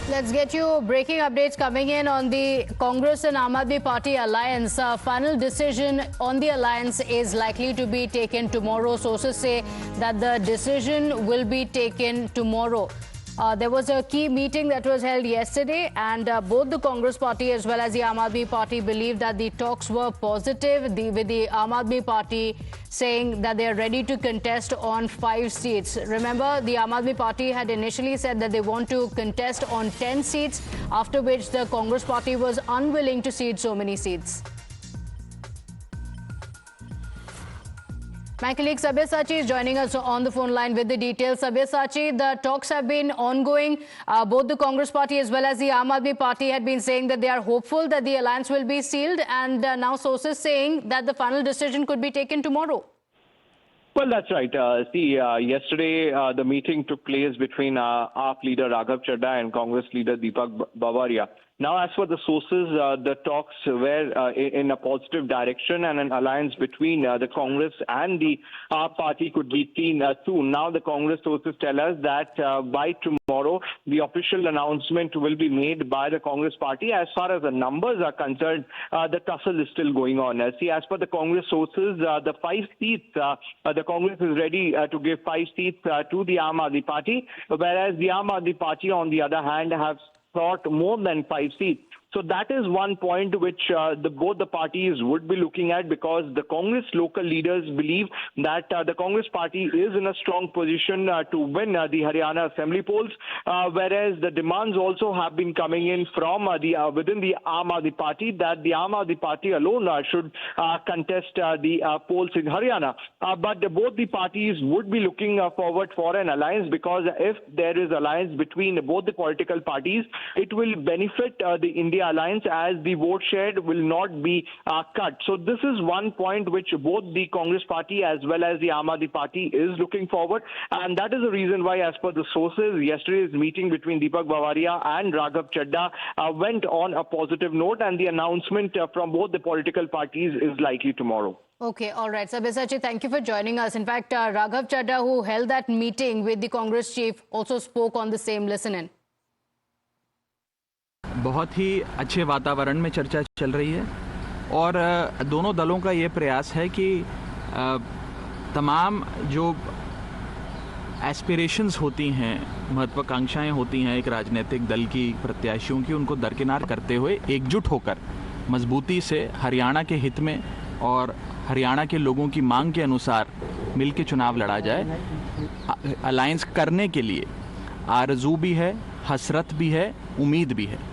Let's get you breaking updates coming in on the Congress and Aam Aadmi Party alliance. Final decision on the alliance is likely to be taken tomorrow. Sources say that the decision will be taken tomorrow. There was a key meeting that was held yesterday, and both the Congress Party as well as the Aam Aadmi Party believe that the talks were positive, with the Aam Aadmi Party saying that they are ready to contest on 5 seats. Remember, the Aam Aadmi Party had initially said that they want to contest on 10 seats, after which the Congress Party was unwilling to cede so many seats. My colleague Sabyasachi is joining us on the phone line with the details. Sabyasachi, the talks have been ongoing. Both the Congress Party as well as the Aam Aadmi Party had been saying that they are hopeful that the alliance will be sealed, and now sources saying that the final decision could be taken tomorrow. Well, that's right. Yesterday the meeting took place between AAP leader Raghav Chadha and Congress leader Deepak Bavaria. Now, as for the sources, the talks were in a positive direction, and an alliance between the Congress and the AAP party could be seen soon. Now, the Congress sources tell us that by tomorrow, the official announcement will be made by the Congress party. As far as the numbers are concerned, the tussle is still going on. As per the Congress sources, the 5 seats, the Congress is ready to give 5 seats to the Aam Aadmi Party, whereas the Aam Aadmi Party, on the other hand, have sought more than 5 seats. So that is one point which both the parties would be looking at, because the Congress local leaders believe that the Congress party is in a strong position to win the Haryana assembly polls, whereas the demands also have been coming in from within the Aam Aadmi Party that the Aam Aadmi Party alone should contest the polls in Haryana. But both the parties would be looking forward for an alliance, because if there is alliance between both the political parties, it will benefit the India alliance, as the vote share will not be cut. So this is one point which both the Congress party as well as the Aam Aadmi Party is looking forward, and that is the reason why, as per the sources, yesterday's meeting between Deepak Bavaria and Raghav Chadha went on a positive note, and the announcement from both the political parties is likely tomorrow. Okay, all right. Sabyasachi, thank you for joining us. In fact, Raghav Chadha, who held that meeting with the Congress chief, also spoke on the same. Listen in. बहुत ही अच्छे वातावरण में चर्चा चल रही है, और दोनों दलों का ये प्रयास है कि तमाम जो एस्पिरेशंस होती हैं, महत्वाकांक्षाएं होती हैं एक राजनीतिक दल की, प्रत्याशियों की, उनको दरकिनार करते हुए एकजुट होकर मजबूती से हरियाणा के हित में और हरियाणा के लोगों की मांग के अनुसार मिलकर चुनाव लड़ा जाए। अलायंस करने के लिए आरज़ू भी है, हसरत भी है, उम्मीद भी है।